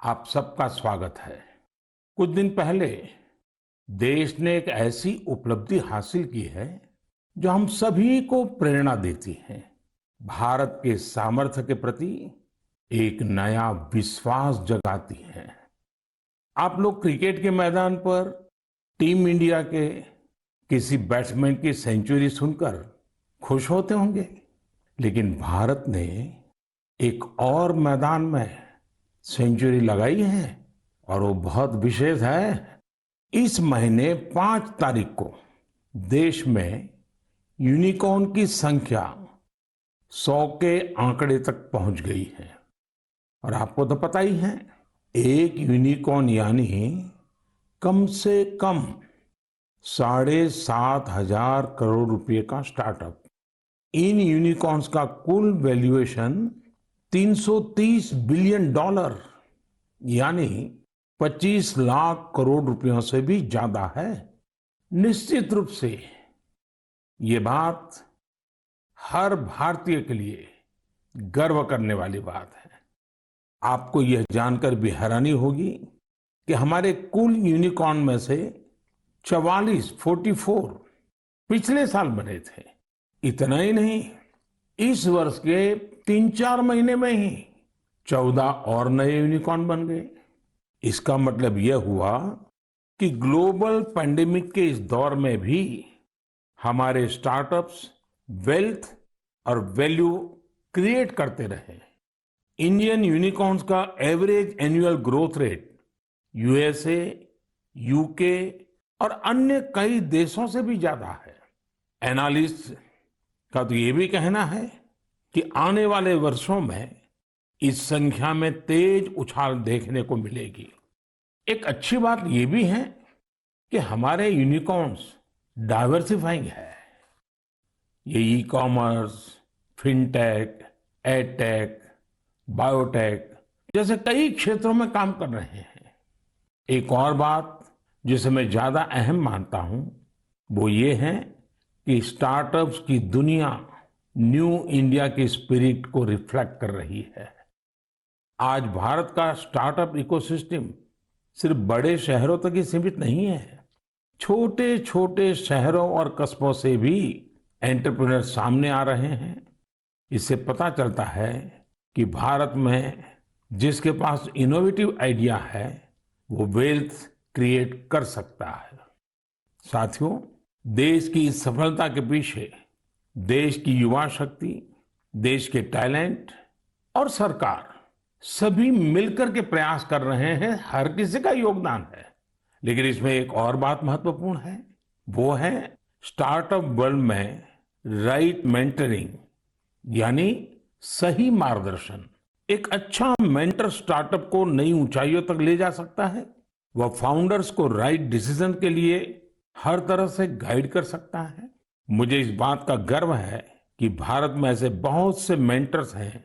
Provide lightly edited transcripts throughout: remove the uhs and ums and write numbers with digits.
आप सबका स्वागत है। कुछ दिन पहले देश ने एक ऐसी उपलब्धि हासिल की है जो हम सभी को प्रेरणा देती है। भारत के सामर्थ्य के प्रति एक नया विश्वास जगाती है। आप लोग क्रिकेट के मैदान पर टीम इंडिया के किसी बैट्समैन की सेंचुरी सुनकर खुश होते होंगे, लेकिन भारत ने एक और मैदान में सेंचुरी लगाई है और वो बहुत विशेष है। इस महीने 5 तारीख को देश में यूनिकॉर्न की संख्या 100 के आंकड़े तक पहुंच गई है। और आपको तो पता ही है, एक यूनिकॉर्न यानी कम से कम 7,500 करोड़ रुपए का स्टार्टअप। इन यूनिकॉर्न्स का कुल वैल्यूएशन $330 बिलियन यानी 25 लाख करोड़ रुपयों से भी ज्यादा है। निश्चित रूप से ये बात हर भारतीय के लिए गर्व करने वाली बात है। आपको यह जानकर भी हैरानी होगी कि हमारे कुल यूनिकॉर्न में से 44 पिछले साल बने थे। इतना ही नहीं, इस वर्ष के 3-4 महीने में ही 14 और नए यूनिकॉर्न बन गए। इसका मतलब यह हुआ कि ग्लोबल पैंडेमिक के इस दौर में भी हमारे स्टार्टअप्स वेल्थ और वैल्यू क्रिएट करते रहे। इंडियन यूनिकॉर्न्स का average annual growth rate USA, UK और अन्य कई देशों से भी ज्यादा है। एनालिस्ट का तो ये भी कहना है कि आने वाले वर्षों में इस संख्या में तेज उछाल देखने को मिलेगी। एक अच्छी बात ये भी है कि हमारे यूनिकॉर्न्स डाइवर्सिफाइंग है। ये e commerce, fintech, edtech, biotech जैसे कई क्षेत्रों में काम कर रहे हैं। एक और बात जिसे मैं ज्यादा अहम मानता हूं वो ये है कि स्टार्टअप्स की दुनिया न्यू इंडिया की स्पिरिट को रिफ्लेक्ट कर रही है। आज भारत का स्टार्टअप इकोसिस्टम सिर्फ बड़े शहरों तक ही सीमित नहीं है। छोटे छोटे शहरों और कस्बों से भी एंटरप्रेन्योर सामने आ रहे हैं। इससे पता चलता है कि भारत में जिसके पास इनोवेटिव आइडिया है वो वेल्थ क्रिएट कर सकता है। साथियों, देश की इस सफलता के पीछे देश की युवा शक्ति, देश के टैलेंट और सरकार सभी मिलकर के प्रयास कर रहे हैं। हर किसी का योगदान है। लेकिन इसमें एक और बात महत्वपूर्ण है, वो है स्टार्टअप वर्ल्ड में राइट मेंटरिंग यानी सही मार्गदर्शन। एक अच्छा मेंटर स्टार्टअप को नई ऊंचाइयों तक ले जा सकता है। वह फाउंडर्स को राइट डिसीजन के लिए हर तरह से गाइड कर सकता है। मुझे इस बात का गर्व है कि भारत में ऐसे बहुत से मेंटर्स हैं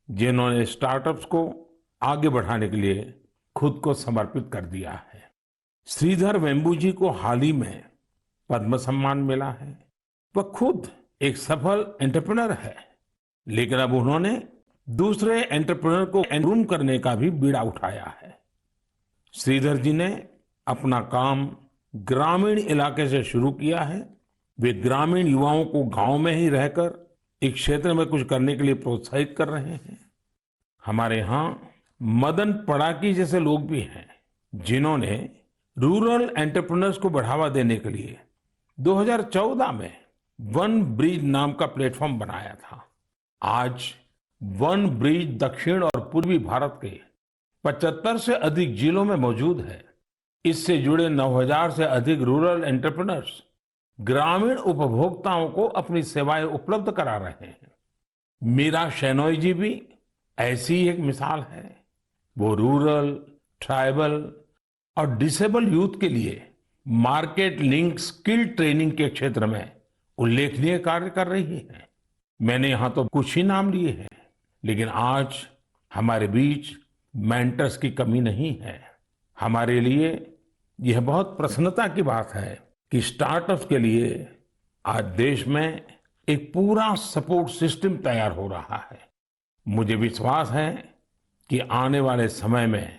जिन्होंने स्टार्टअप्स को आगे बढ़ाने के लिए खुद को समर्पित कर दिया है। श्रीधर वेम्बू जी को हाल ही में पद्म सम्मान मिला है। वह खुद एक सफल एंटरप्रेन्योर है, लेकिन अब उन्होंने दूसरे एंटरप्रेन्योर को ग्रूम करने का भी बीड़ा उठाया है। श्रीधर जी ने अपना काम ग्रामीण इलाके से शुरू किया है। वे ग्रामीण युवाओं को गांव में ही रहकर इस क्षेत्र में कुछ करने के लिए प्रोत्साहित कर रहे हैं। हमारे यहाँ मदन पड़ाकी जैसे लोग भी हैं जिन्होंने रूरल एंटरप्रेन्योर्स को बढ़ावा देने के लिए 2014 में वन ब्रिज नाम का प्लेटफॉर्म बनाया था। आज वन ब्रिज दक्षिण और पूर्वी भारत के 75 से अधिक जिलों में मौजूद है। इससे जुड़े 9,000 से अधिक रूरल एंटरप्रेन्योर्स ग्रामीण उपभोक्ताओं को अपनी सेवाएं उपलब्ध करा रहे हैं। मीरा शेनॉय जी भी ऐसी ही एक मिसाल है। वो रूरल, ट्राइबल और डिसेबल यूथ के लिए मार्केट लिंक स्किल ट्रेनिंग के क्षेत्र में उल्लेखनीय कार्य कर रही है। मैंने यहां तो कुछ ही नाम लिए हैं, लेकिन आज हमारे बीच मेंटर्स की कमी नहीं है। हमारे लिए यह बहुत प्रसन्नता की बात है कि स्टार्टअप्स के लिए आज देश में एक पूरा सपोर्ट सिस्टम तैयार हो रहा है। मुझे विश्वास है कि आने वाले समय में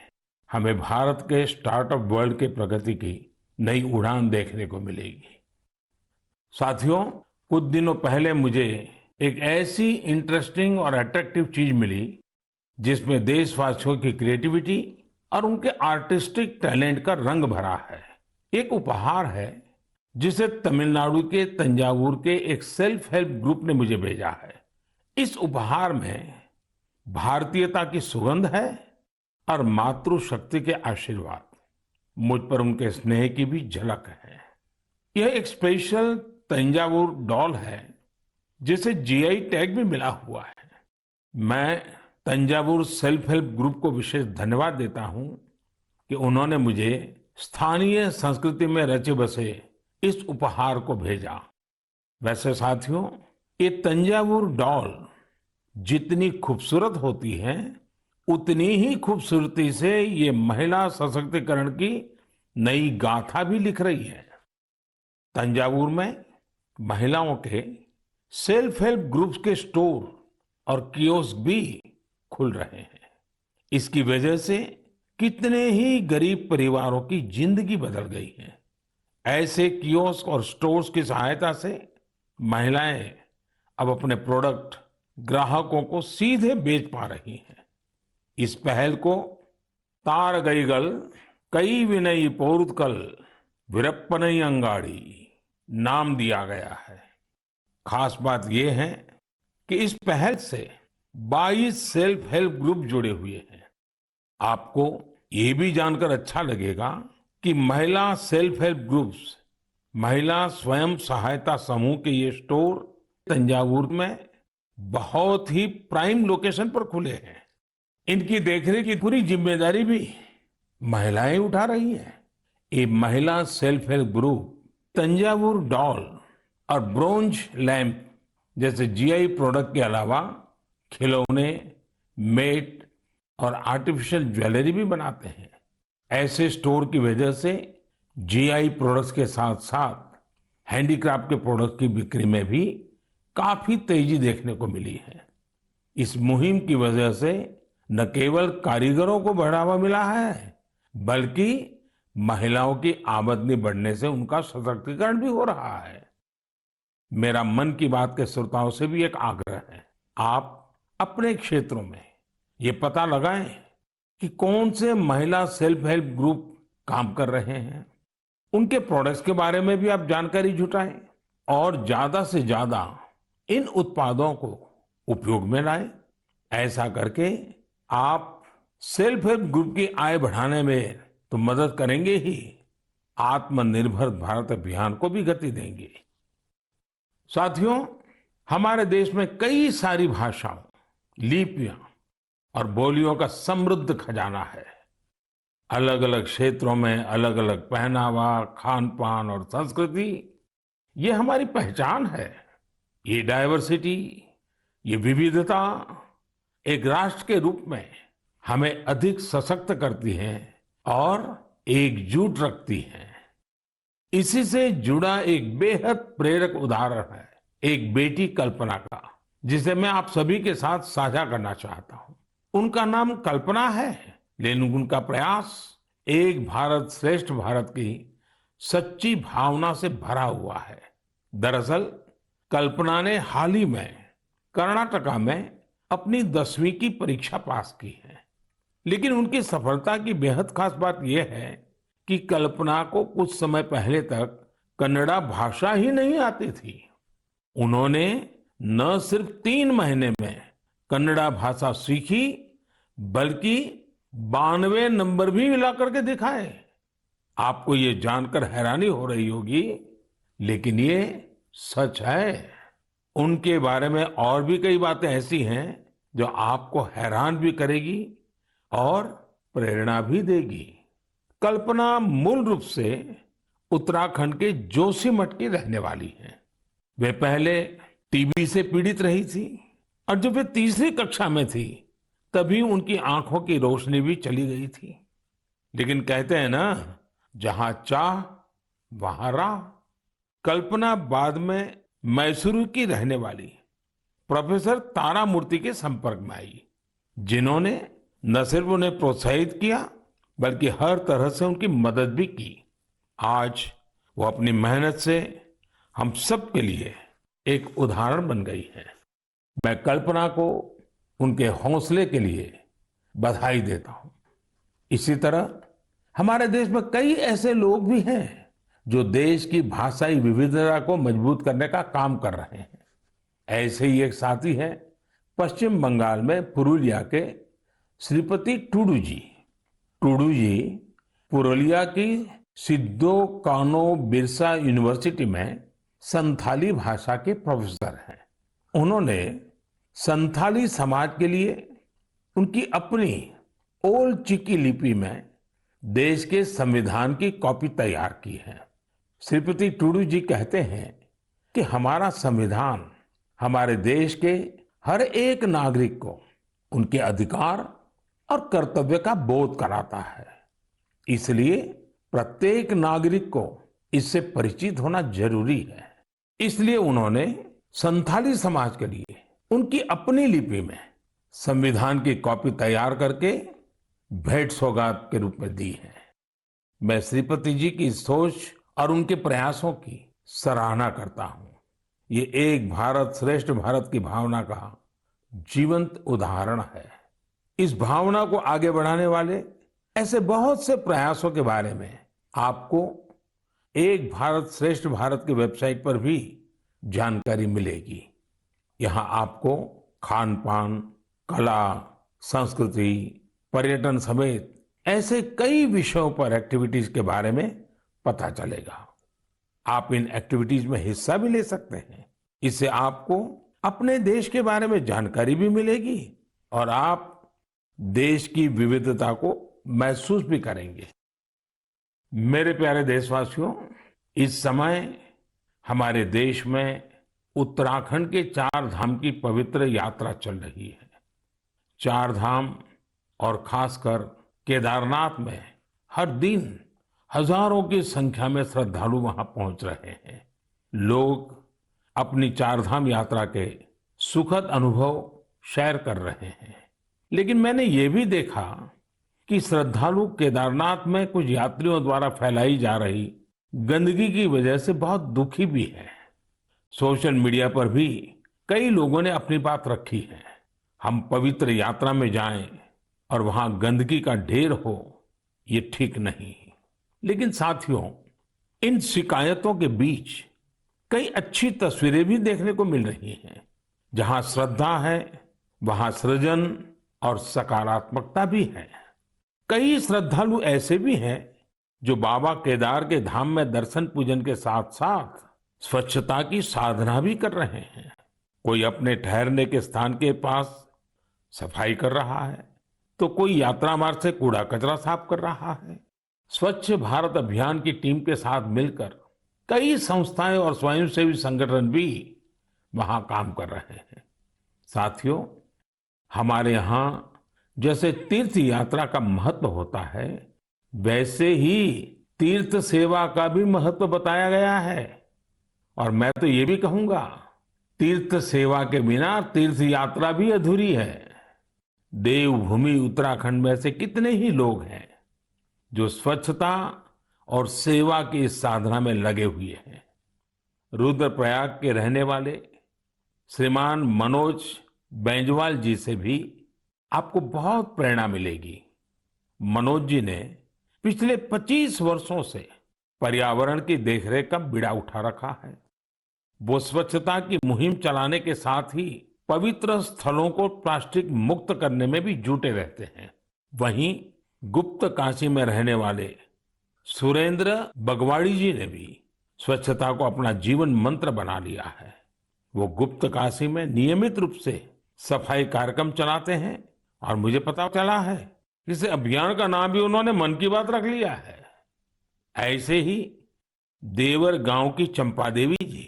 हमें भारत के स्टार्टअप वर्ल्ड के प्रगति की नई उड़ान देखने को मिलेगी। साथियों, कुछ दिनों पहले मुझे एक ऐसी इंटरेस्टिंग और अट्रैक्टिव चीज मिली जिसमें देशवासियों की क्रिएटिविटी और उनके आर्टिस्टिक टैलेंट का रंग भरा है। एक उपहार है जिसे तमिलनाडु के तंजावुर के एक सेल्फ हेल्प ग्रुप ने मुझे भेजा है। इस उपहार में भारतीयता की सुगंध है और मातृशक्ति के आशीर्वाद। मुझ पर उनके स्नेह की भी झलक है। यह एक स्पेशल तंजावुर डॉल है जिसे जीआई टैग भी मिला हुआ है। मैं तंजावुर सेल्फ हेल्प ग्रुप को विशेष धन्यवाद देता हूं कि उन्होंने मुझे स्थानीय संस्कृति में रचे बसे इस उपहार को भेजा। वैसे साथियों, ये तंजावुर डॉल जितनी खूबसूरत होती है उतनी ही खूबसूरती से ये महिला सशक्तिकरण की नई गाथा भी लिख रही है। तंजावुर में महिलाओं के सेल्फ हेल्प ग्रुप्स के स्टोर और कियोस्क भी खुल रहे हैं। इसकी वजह से कितने ही गरीब परिवारों की जिंदगी बदल गई है। ऐसे कियोस्क और स्टोर्स की सहायता से महिलाएं अब अपने प्रोडक्ट ग्राहकों को सीधे बेच पा रही हैं। इस पहल को तारगईगल कई विनयी पोरुत्कल विरप्पनई अंगाड़ी नाम दिया गया है। खास बात यह है कि इस पहल से 22 सेल्फ हेल्प ग्रुप जुड़े हुए हैं। आपको ये भी जानकर अच्छा लगेगा कि महिला सेल्फ हेल्प ग्रुप्स, महिला स्वयं सहायता समूह के ये स्टोर तंजावुर में बहुत ही प्राइम लोकेशन पर खुले हैं। इनकी देखरेख की पूरी जिम्मेदारी भी महिलाएं उठा रही हैं। ये महिला self help group Thanjavur doll और ब्रोंज लैंप जैसे जीआई प्रोडक्ट के अलावा खिलौने, मेट और आर्टिफिशियल ज्वेलरी भी बनाते हैं। ऐसे स्टोर की वजह से जीआई प्रोडक्ट्स के साथ साथ हैंडीक्राफ्ट के प्रोडक्ट की बिक्री में भी काफी तेजी देखने को मिली है। इस मुहिम की वजह से न केवल कारीगरों को बढ़ावा मिला है, बल्कि महिलाओं की आमदनी बढ़ने से उनका सशक्तिकरण भी हो रहा है। मेरा मन की बात के श्रोताओं से भी एक आग्रह है, आप अपने क्षेत्रों में ये पता लगाएं कि कौन से महिला सेल्फ हेल्प ग्रुप काम कर रहे हैं। उनके प्रोडक्ट्स के बारे में भी आप जानकारी जुटाएं और ज्यादा से ज्यादा इन उत्पादों को उपयोग में लाएं। ऐसा करके आप सेल्फ हेल्प ग्रुप की आय बढ़ाने में तो मदद करेंगे ही, आत्मनिर्भर भारत अभियान को भी गति देंगे। साथियों, हमारे देश में कई सारी भाषाओं, लिपियां और बोलियों का समृद्ध खजाना है। अलग अलग क्षेत्रों में अलग अलग पहनावा, खान पान और संस्कृति, ये हमारी पहचान है। ये डाइवर्सिटी, ये विविधता एक राष्ट्र के रूप में हमें अधिक सशक्त करती है और एकजुट रखती है। इसी से जुड़ा एक बेहद प्रेरक उदाहरण है एक बेटी कल्पना का, जिसे मैं आप सभी के साथ साझा करना चाहता हूं। उनका नाम कल्पना है, लेकिन उनका प्रयास एक भारत श्रेष्ठ भारत की सच्ची भावना से भरा हुआ है। दरअसल कल्पना ने हाल ही में कर्नाटका में अपनी 10वीं की परीक्षा पास की है। लेकिन उनकी सफलता की बेहद खास बात यह है कि कल्पना को कुछ समय पहले तक कन्नड़ा भाषा ही नहीं आती थी। उन्होंने न सिर्फ 3 महीने में कन्नड़ा भाषा सीखी, बल्कि 92 नंबर भी मिला करके दिखाए। आपको ये जानकर हैरानी हो रही होगी, लेकिन ये सच है। उनके बारे में और भी कई बातें ऐसी हैं जो आपको हैरान भी करेगी और प्रेरणा भी देगी। कल्पना मूल रूप से उत्तराखंड के जोशीमठ की रहने वाली है। वे पहले टीबी से पीड़ित रही थी और जब वे तीसरी कक्षा में थी तभी उनकी आंखों की रोशनी भी चली गई थी। लेकिन कहते हैं ना, जहां चाह वहां राह। कल्पना बाद में मैसूरू की रहने वाली प्रोफेसर तारामूर्ति के संपर्क में आई, जिन्होंने न सिर्फ उन्हें प्रोत्साहित किया बल्कि हर तरह से उनकी मदद भी की। आज वो अपनी मेहनत से हम सब के लिए एक उदाहरण बन गई है। मैं कल्पना को उनके हौसले के लिए बधाई देता हूं। इसी तरह हमारे देश में कई ऐसे लोग भी हैं जो देश की भाषाई विविधता को मजबूत करने का काम कर रहे हैं। ऐसे ही एक साथी हैं पश्चिम बंगाल में पुरुलिया के श्रीपति टूडू जी। टूडू जी पुरुलिया की सिद्धो कानो बिरसा यूनिवर्सिटी में संथाली भाषा के प्रोफेसर हैं। उन्होंने संथाली समाज के लिए उनकी अपनी ओल्ड चिकी लिपि में देश के संविधान की कॉपी तैयार की है। श्रीपति टूडू जी कहते हैं कि हमारा संविधान हमारे देश के हर एक नागरिक को उनके अधिकार और कर्तव्य का बोध कराता है। इसलिए प्रत्येक नागरिक को इससे परिचित होना जरूरी है। इसलिए उन्होंने संथाली समाज के लिए उनकी अपनी लिपि में संविधान की कॉपी तैयार करके भेंट सौगात के रूप में दी है। मैं श्रीपति जी की सोच और उनके प्रयासों की सराहना करता हूं। ये एक भारत श्रेष्ठ भारत की भावना का जीवंत उदाहरण है। इस भावना को आगे बढ़ाने वाले ऐसे बहुत से प्रयासों के बारे में आपको एक भारत श्रेष्ठ भारत की वेबसाइट पर भी जानकारी मिलेगी। यहाँ आपको खान पान, कला, संस्कृति, पर्यटन समेत ऐसे कई विषयों पर एक्टिविटीज के बारे में पता चलेगा। आप इन एक्टिविटीज में हिस्सा भी ले सकते हैं। इससे आपको अपने देश के बारे में जानकारी भी मिलेगी और आप देश की विविधता को महसूस भी करेंगे। मेरे प्यारे देशवासियों, इस समय हमारे देश में उत्तराखंड के 4 धाम की पवित्र यात्रा चल रही है। 4 धाम और खासकर केदारनाथ में हर दिन हजारों की संख्या में श्रद्धालु वहां पहुंच रहे हैं। लोग अपनी 4 धाम यात्रा के सुखद अनुभव शेयर कर रहे हैं। लेकिन मैंने ये भी देखा कि श्रद्धालु केदारनाथ में कुछ यात्रियों द्वारा फैलाई जा रही गंदगी की वजह से बहुत दुखी भी है। सोशल मीडिया पर भी कई लोगों ने अपनी बात रखी है। हम पवित्र यात्रा में जाएं और वहां गंदगी का ढेर हो, ये ठीक नहीं। लेकिन साथियों, इन शिकायतों के बीच कई अच्छी तस्वीरें भी देखने को मिल रही हैं। जहां श्रद्धा है वहां सृजन और सकारात्मकता भी है। कई श्रद्धालु ऐसे भी हैं जो बाबा केदार के धाम में दर्शन पूजन के साथ साथ स्वच्छता की साधना भी कर रहे हैं। कोई अपने ठहरने के स्थान के पास सफाई कर रहा है, तो कोई यात्रा मार्ग से कूड़ा कचरा साफ कर रहा है। स्वच्छ भारत अभियान की टीम के साथ मिलकर कई संस्थाएं और स्वयंसेवी संगठन भी वहां काम कर रहे हैं। साथियों, हमारे यहाँ जैसे तीर्थ यात्रा का महत्व होता है, वैसे ही तीर्थ सेवा का भी महत्व बताया गया है। और मैं तो ये भी कहूंगा, तीर्थ सेवा के बिना तीर्थ यात्रा भी अधूरी है। देवभूमि उत्तराखंड में से कितने ही लोग हैं जो स्वच्छता और सेवा की इस साधना में लगे हुए हैं। रुद्रप्रयाग के रहने वाले श्रीमान मनोज बैंजवाल जी से भी आपको बहुत प्रेरणा मिलेगी। मनोज जी ने पिछले 25 वर्षों से पर्यावरण की देखरेख का बीड़ा उठा रखा है। वो स्वच्छता की मुहिम चलाने के साथ ही पवित्र स्थलों को प्लास्टिक मुक्त करने में भी जुटे रहते हैं। वहीं गुप्त काशी में रहने वाले सुरेंद्र बगवाड़ी जी ने भी स्वच्छता को अपना जीवन मंत्र बना लिया है। वो गुप्त काशी में नियमित रूप से सफाई कार्यक्रम चलाते हैं और मुझे पता चला है कि इस अभियान का नाम भी उन्होंने मन की बात रख लिया है। ऐसे ही देवर गांव की चंपा देवी जी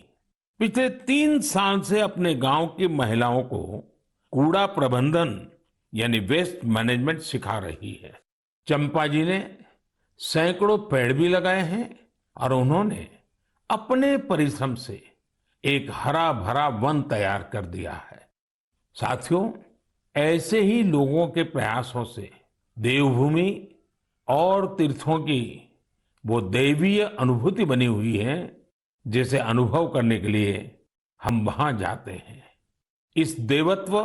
पिछले 3 साल से अपने गांव की महिलाओं को कूड़ा प्रबंधन यानी वेस्ट मैनेजमेंट सिखा रही है। चंपा जी ने सैकड़ों पेड़ भी लगाए हैं और उन्होंने अपने परिश्रम से एक हरा भरा वन तैयार कर दिया है। साथियों, ऐसे ही लोगों के प्रयासों से देवभूमि और तीर्थों की वो दैवीय अनुभूति बनी हुई है, जिसे अनुभव करने के लिए हम वहां जाते हैं। इस देवत्व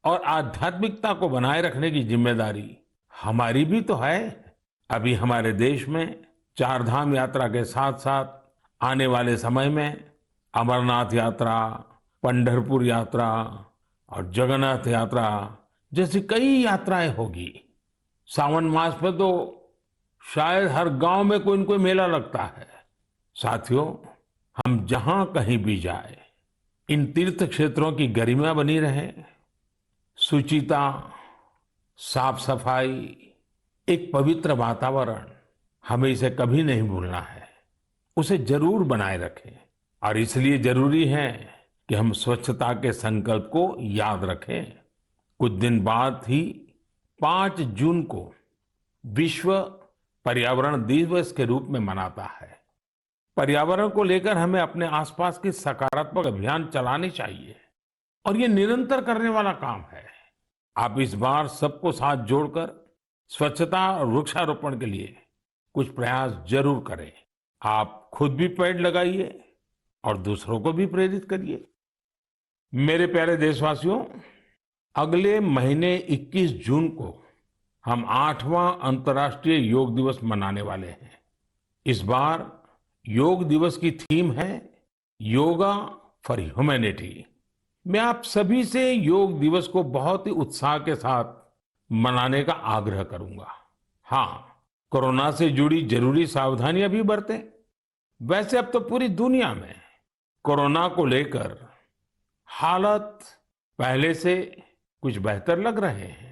और आध्यात्मिकता को बनाए रखने की जिम्मेदारी हमारी भी तो है। अभी हमारे देश में चार धाम यात्रा के साथ साथ आने वाले समय में अमरनाथ यात्रा, पंढरपुर यात्रा और जगन्नाथ यात्रा जैसी कई यात्राएं होगी। सावन मास में तो शायद हर गांव में कोई न कोई मेला लगता है। साथियों, हम जहां कहीं भी जाए, इन तीर्थ क्षेत्रों की गरिमा बनी रहे, शुचिता, साफ सफाई, एक पवित्र वातावरण, हमें इसे कभी नहीं भूलना है। उसे जरूर बनाए रखें और इसलिए जरूरी है कि हम स्वच्छता के संकल्प को याद रखें। कुछ दिन बाद ही 5 जून को विश्व पर्यावरण दिवस के रूप में मनाता है। पर्यावरण को लेकर हमें अपने आसपास के सकारात्मक अभियान चलाने चाहिए और ये निरंतर करने वाला काम है। आप इस बार सबको साथ जोड़कर स्वच्छता और वृक्षारोपण के लिए कुछ प्रयास जरूर करें। आप खुद भी पेड़ लगाइए और दूसरों को भी प्रेरित करिए। मेरे प्यारे देशवासियों, अगले महीने 21 जून को हम 8वां अंतर्राष्ट्रीय योग दिवस मनाने वाले हैं। इस बार योग दिवस की थीम है योगा फॉर ह्यूमैनिटी। मैं आप सभी से योग दिवस को बहुत ही उत्साह के साथ मनाने का आग्रह करूंगा। हाँ, कोरोना से जुड़ी जरूरी सावधानियां भी बरतें। वैसे अब तो पूरी दुनिया में कोरोना को लेकर हालत पहले से कुछ बेहतर लग रहे हैं।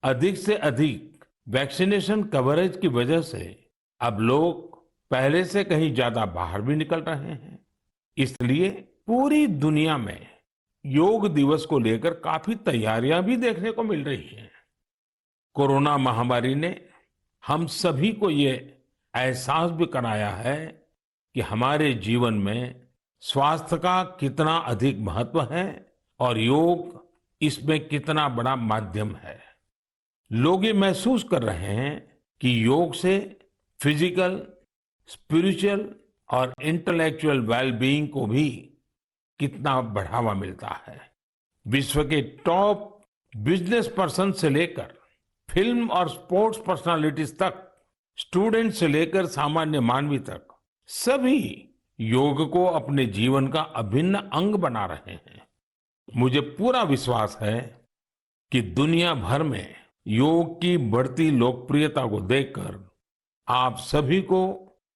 अधिक से अधिक वैक्सीनेशन कवरेज की वजह से अब लोग पहले से कहीं ज्यादा बाहर भी निकल रहे हैं। इसलिए पूरी दुनिया में योग दिवस को लेकर काफी तैयारियां भी देखने को मिल रही हैं। कोरोना महामारी ने हम सभी को ये एहसास भी कराया है कि हमारे जीवन में स्वास्थ्य का कितना अधिक महत्व है और योग इसमें कितना बड़ा माध्यम है। लोग ये महसूस कर रहे हैं कि योग से फिजिकल, स्पिरिचुअल और इंटेलेक्चुअल वेलबीइंग को भी कितना बढ़ावा मिलता है। विश्व के टॉप बिजनेस पर्सन से लेकर फिल्म और स्पोर्ट्स पर्सनालिटीज तक, स्टूडेंट से लेकर सामान्य मानवी तक, सभी योग को अपने जीवन का अभिन्न अंग बना रहे हैं। मुझे पूरा विश्वास है कि दुनिया भर में योग की बढ़ती लोकप्रियता को देखकर आप सभी को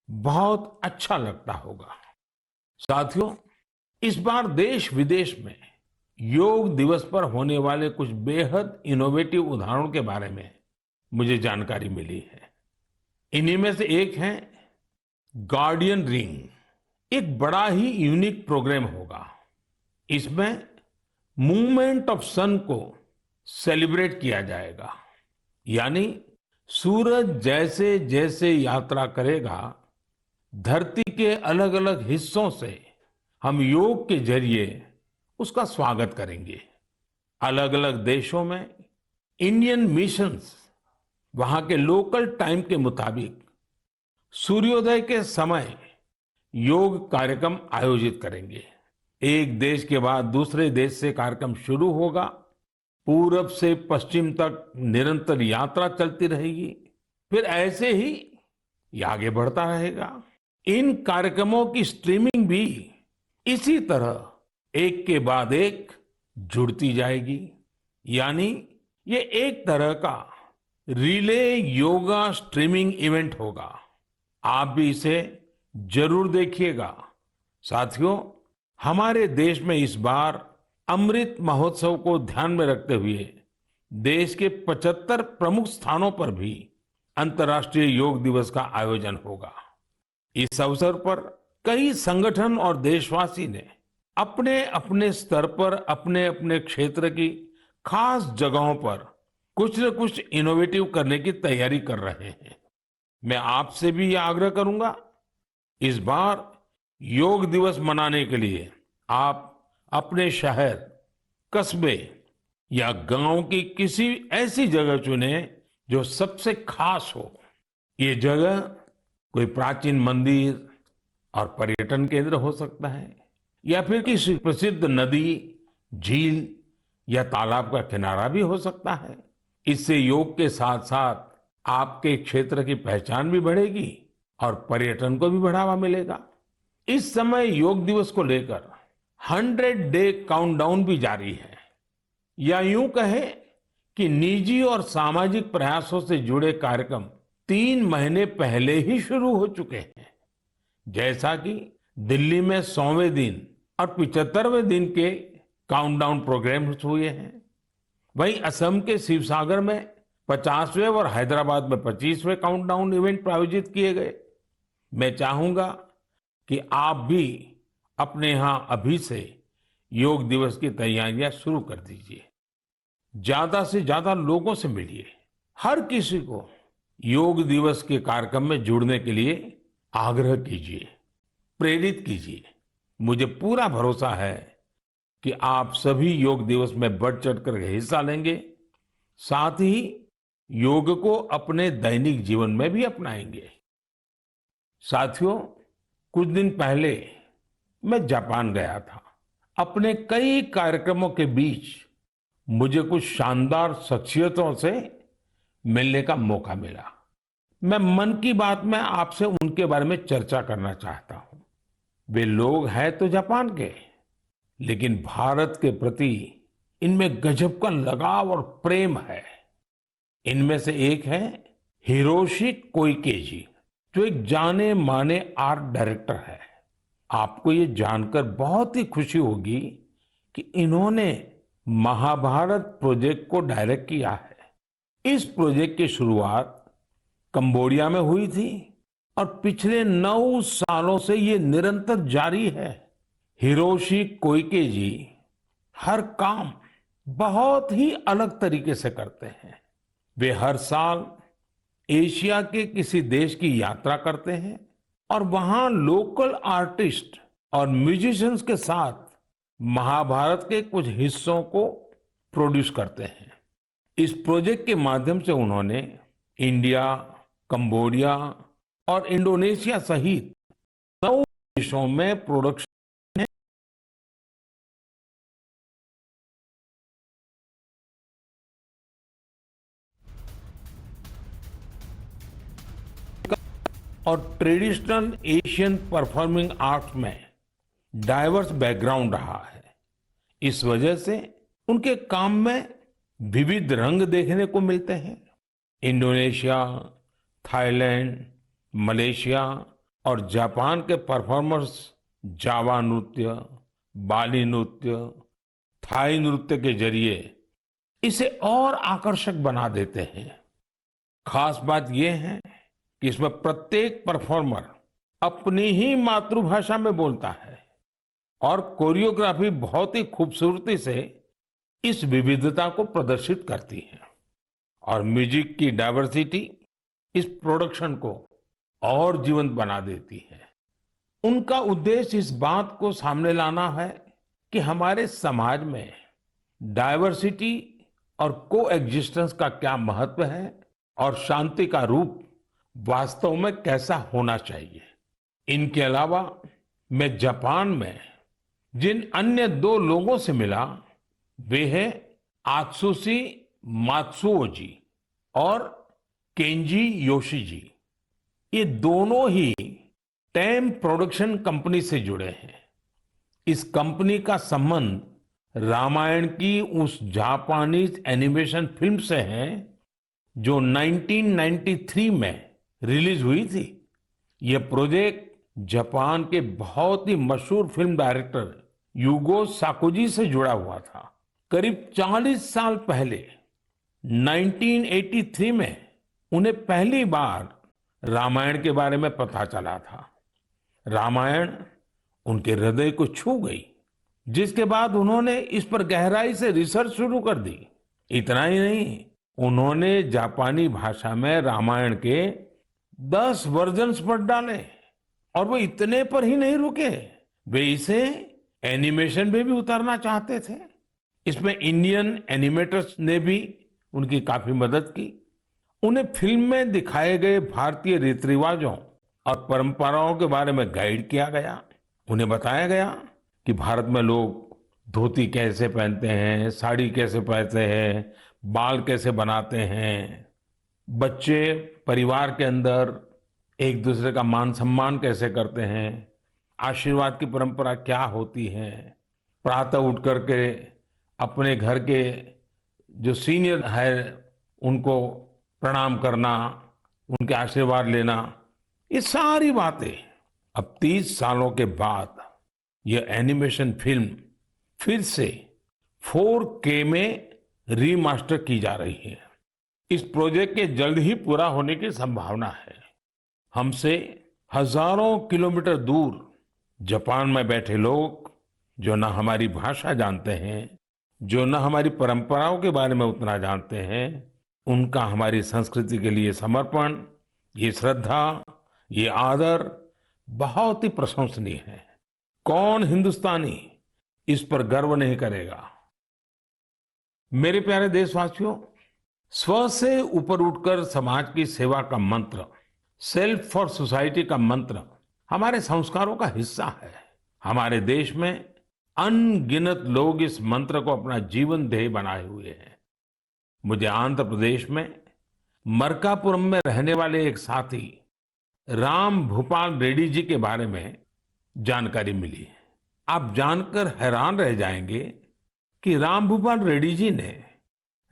बहुत अच्छा लगता होगा। साथियों, इस बार देश विदेश में योग दिवस पर होने वाले कुछ बेहद इनोवेटिव उदाहरणों के बारे में मुझे जानकारी मिली है। इन्हीं में से एक है गार्डियन रिंग। एक बड़ा ही यूनिक प्रोग्राम होगा। इसमें मूवमेंट ऑफ सन को सेलिब्रेट किया जाएगा। यानी सूरज जैसे जैसे यात्रा करेगा, धरती के अलग अलग हिस्सों से हम योग के जरिए उसका स्वागत करेंगे। अलग अलग देशों में इंडियन मिशंस वहां के लोकल टाइम के मुताबिक सूर्योदय के समय योग कार्यक्रम आयोजित करेंगे। एक देश के बाद दूसरे देश से कार्यक्रम शुरू होगा। पूरब से पश्चिम तक निरंतर यात्रा चलती रहेगी। फिर ऐसे ही ये आगे बढ़ता रहेगा। इन कार्यक्रमों की स्ट्रीमिंग भी इसी तरह एक के बाद एक जुड़ती जाएगी। यानी ये एक तरह का रिले योगा स्ट्रीमिंग इवेंट होगा। आप भी इसे जरूर देखिएगा। साथियों, हमारे देश में इस बार अमृत महोत्सव को ध्यान में रखते हुए देश के 75 प्रमुख स्थानों पर भी अंतर्राष्ट्रीय योग दिवस का आयोजन होगा। इस अवसर पर कई संगठन और देशवासी ने अपने अपने स्तर पर अपने अपने क्षेत्र की खास जगहों पर कुछ न कुछ इनोवेटिव करने की तैयारी कर रहे हैं। मैं आपसे भी यह आग्रह करूंगा, इस बार योग दिवस मनाने के लिए आप अपने शहर, कस्बे या गांव की किसी ऐसी जगह चुनें जो सबसे खास हो। ये जगह कोई प्राचीन मंदिर और पर्यटन केंद्र हो सकता है या फिर किसी प्रसिद्ध नदी, झील या तालाब का किनारा भी हो सकता है। इससे योग के साथ साथ आपके क्षेत्र की पहचान भी बढ़ेगी और पर्यटन को भी बढ़ावा मिलेगा। इस समय योग दिवस को लेकर 100 डे काउंटडाउन भी जारी है, या यूं कहें कि निजी और सामाजिक प्रयासों से जुड़े कार्यक्रम 3 महीने पहले ही शुरू हो चुके हैं। जैसा कि दिल्ली में 100वें दिन और 75वें दिन के काउंटडाउन प्रोग्राम्स हुए हैं, वहीं असम के शिवसागर में 50वें और हैदराबाद में 25वें काउंटडाउन इवेंट आयोजित किए गए। मैं चाहूंगा कि आप भी अपने यहां अभी से योग दिवस की तैयारियां शुरू कर दीजिए। ज्यादा से ज्यादा लोगों से मिलिए। हर किसी को योग दिवस के कार्यक्रम में जुड़ने के लिए आग्रह कीजिए, प्रेरित कीजिए। मुझे पूरा भरोसा है कि आप सभी योग दिवस में बढ़ चढ़कर हिस्सा लेंगे, साथ ही योग को अपने दैनिक जीवन में भी अपनाएंगे। साथियों, कुछ दिन पहले मैं जापान गया था। अपने कई कार्यक्रमों के बीच मुझे कुछ शानदार शख्सियतों से मिलने का मौका मिला। मैं मन की बात में आपसे उनके बारे में चर्चा करना चाहता हूं। वे लोग हैं तो जापान के, लेकिन भारत के प्रति इनमें गजब का लगाव और प्रेम है। इनमें से एक है हिरोशी कोइके जी, जो एक जाने माने आर्ट डायरेक्टर है। आपको ये जानकर बहुत ही खुशी होगी कि इन्होंने महाभारत प्रोजेक्ट को डायरेक्ट किया है। इस प्रोजेक्ट की शुरुआत कंबोडिया में हुई थी और पिछले 9 सालों से ये निरंतर जारी है। हिरोशी कोइके जी हर काम बहुत ही अलग तरीके से करते हैं। वे हर साल एशिया के किसी देश की यात्रा करते हैं और वहां लोकल आर्टिस्ट और म्यूजिशियंस के साथ महाभारत के कुछ हिस्सों को प्रोड्यूस करते हैं। इस प्रोजेक्ट के माध्यम से उन्होंने इंडिया, कंबोडिया और इंडोनेशिया सहित 9 देशों में प्रोडक्शन और ट्रेडिशनल एशियन परफॉर्मिंग आर्ट्स में डाइवर्स बैकग्राउंड रहा है। इस वजह से उनके काम में विविध रंग देखने को मिलते हैं। इंडोनेशिया, थाईलैंड, मलेशिया और जापान के परफॉर्मर्स जावा नृत्य, बाली नृत्य, थाई नृत्य के जरिए इसे और आकर्षक बना देते हैं। खास बात यह है कि इसमें प्रत्येक परफॉर्मर अपनी ही मातृभाषा में बोलता है और कोरियोग्राफी बहुत ही खूबसूरती से इस विविधता को प्रदर्शित करती है। और म्यूजिक की डाइवर्सिटी इस प्रोडक्शन को और जीवंत बना देती है। उनका उद्देश्य इस बात को सामने लाना है कि हमारे समाज में डाइवर्सिटी और कोएग्जिस्टेंस का क्या महत्व है और शांति का रूप वास्तव में कैसा होना चाहिए। इनके अलावा मैं जापान में जिन अन्य 2 लोगों से मिला, वे हैं आत्सुशी मात्सुओ जी और केंजी योशी जी। ये दोनों ही टेम प्रोडक्शन कंपनी से जुड़े हैं। इस कंपनी का संबंध रामायण की उस जापानीज एनिमेशन फिल्म से है जो 1993 में रिलीज हुई थी। यह प्रोजेक्ट जापान के बहुत ही मशहूर फिल्म डायरेक्टर युगो साकोजी से जुड़ा हुआ था। करीब 40 साल पहले 1983 में उन्हें पहली बार रामायण के बारे में पता चला था। रामायण उनके हृदय को छू गई, जिसके बाद उन्होंने इस पर गहराई से रिसर्च शुरू कर दी। इतना ही नहीं, उन्होंने जापानी भाषा में रामायण के 10 वर्जन्स पढ़ डाले और वो इतने पर ही नहीं रुके, वे इसे एनिमेशन में भी उतारना चाहते थे। इसमें इंडियन एनिमेटर्स ने भी उनकी काफी मदद की उन्हें फिल्म में दिखाए गए भारतीय रीति रिवाजों और परंपराओं के बारे में गाइड किया गया। उन्हें बताया गया कि भारत में लोग धोती कैसे पहनते हैं, साड़ी कैसे पहनते हैं, बाल कैसे बनाते हैं, बच्चे परिवार के अंदर एक दूसरे का मान सम्मान कैसे करते हैं, आशीर्वाद की परंपरा क्या होती है, प्रातः उठ करके अपने घर के जो सीनियर है उनको प्रणाम करना, उनके आशीर्वाद लेना, ये सारी बातें अब 30 सालों के बाद ये एनिमेशन फिल्म फिर से 4K में रीमास्टर की जा रही है। इस प्रोजेक्ट के जल्द ही पूरा होने की संभावना है। हमसे हजारों किलोमीटर दूर जापान में बैठे लोग जो न हमारी भाषा जानते हैं, जो न हमारी परंपराओं के बारे में उतना जानते हैं, उनका हमारी संस्कृति के लिए समर्पण, ये श्रद्धा, ये आदर बहुत ही प्रशंसनीय है। कौन हिंदुस्तानी इस पर गर्व नहीं करेगा। मेरे प्यारे देशवासियों, स्व से ऊपर उठकर समाज की सेवा का मंत्र, सेल्फ फॉर सोसाइटी का मंत्र हमारे संस्कारों का हिस्सा है। हमारे देश में अनगिनत लोग इस मंत्र को अपना जीवन ध्येय बनाए हुए हैं। मुझे आंध्र प्रदेश में मरकापुरम में रहने वाले एक साथी राम भूपाल रेड्डी जी के बारे में जानकारी मिली। आप जानकर हैरान रह जाएंगे कि राम भूपाल रेड्डी जी ने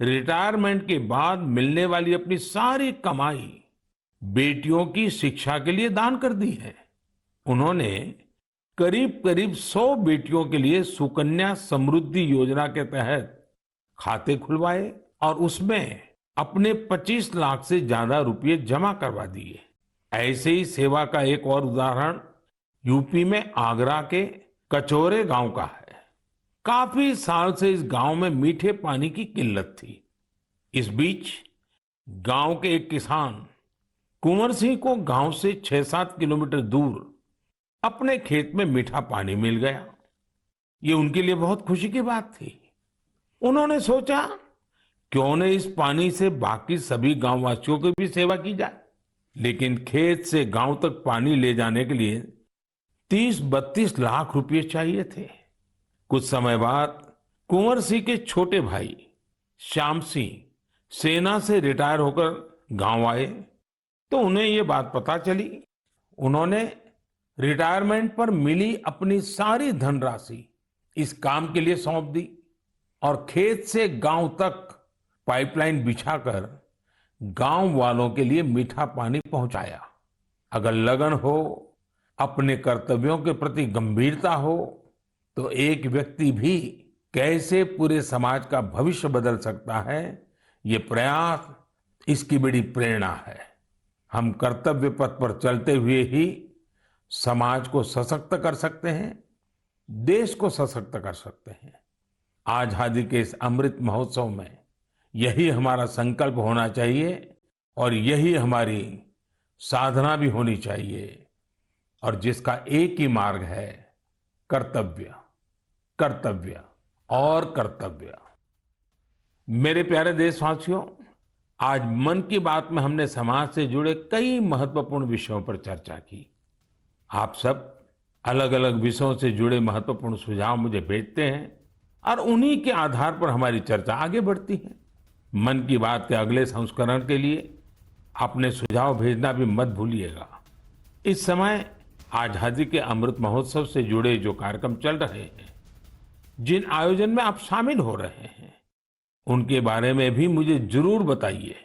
रिटायरमेंट के बाद मिलने वाली अपनी सारी कमाई बेटियों की शिक्षा के लिए दान कर दी है। उन्होंने करीब करीब 100 बेटियों के लिए सुकन्या समृद्धि योजना के तहत खाते खुलवाए और उसमें अपने 25 लाख से ज्यादा रुपए जमा करवा दिए। ऐसे ही सेवा का एक और उदाहरण यूपी में आगरा के कचौरे गांव का है। काफी साल से इस गांव में मीठे पानी की किल्लत थी। इस बीच गांव के एक किसान कुंवर सिंह को गांव से 6-7 किलोमीटर दूर अपने खेत में मीठा पानी मिल गया। ये उनके लिए बहुत खुशी की बात थी। उन्होंने सोचा क्यों न इस पानी से बाकी सभी गांववासियों की भी सेवा की जाए। लेकिन खेत से गांव तक पानी ले जाने के लिए 30-32 लाख रुपए चाहिए थे। कुछ समय बाद कुंवर सिंह के छोटे भाई श्याम सिंह सेना से रिटायर होकर गांव आए तो उन्हें ये बात पता चली। उन्होंने रिटायरमेंट पर मिली अपनी सारी धनराशि इस काम के लिए सौंप दी और खेत से गांव तक पाइपलाइन बिछाकर गांव वालों के लिए मीठा पानी पहुंचाया। अगर लगन हो, अपने कर्तव्यों के प्रति गंभीरता हो, तो एक व्यक्ति भी कैसे पूरे समाज का भविष्य बदल सकता है, ये प्रयास इसकी बड़ी प्रेरणा है। हम कर्तव्य पथ पर चलते हुए ही समाज को सशक्त कर सकते हैं, देश को सशक्त कर सकते हैं। आजादी के इस अमृत महोत्सव में यही हमारा संकल्प होना चाहिए और यही हमारी साधना भी होनी चाहिए, और जिसका एक ही मार्ग है, कर्तव्य, कर्तव्य और कर्तव्य। मेरे प्यारे देशवासियों, आज मन की बात में हमने समाज से जुड़े कई महत्वपूर्ण विषयों पर चर्चा की। आप सब अलग अलग विषयों से जुड़े महत्वपूर्ण सुझाव मुझे भेजते हैं और उन्हीं के आधार पर हमारी चर्चा आगे बढ़ती है। मन की बात के अगले संस्करण के लिए अपने सुझाव भेजना भी मत भूलिएगा। इस समय आजादी के अमृत महोत्सव से जुड़े जो कार्यक्रम चल रहे हैं, जिन आयोजन में आप शामिल हो रहे हैं, उनके बारे में भी मुझे जरूर बताइए।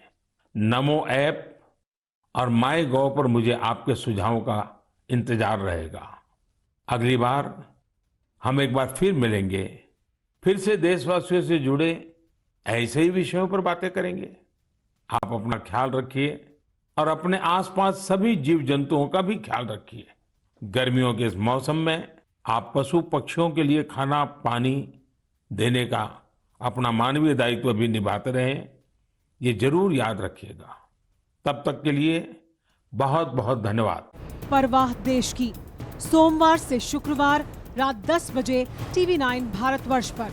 नमो ऐप और माई गॉव पर मुझे आपके सुझावों का इंतजार रहेगा। अगली बार हम एक बार फिर मिलेंगे, फिर से देशवासियों से जुड़े ऐसे ही विषयों पर बातें करेंगे। आप अपना ख्याल रखिए और अपने आसपास सभी जीव जंतुओं का भी ख्याल रखिए। गर्मियों के इस मौसम में आप पशु पक्षियों के लिए खाना पानी देने का अपना मानवीय दायित्व भी निभाते रहें, ये जरूर याद रखिएगा। तब तक के लिए बहुत बहुत धन्यवाद। परवाह देश की, सोमवार से शुक्रवार रात 10 बजे TV9 भारतवर्ष पर।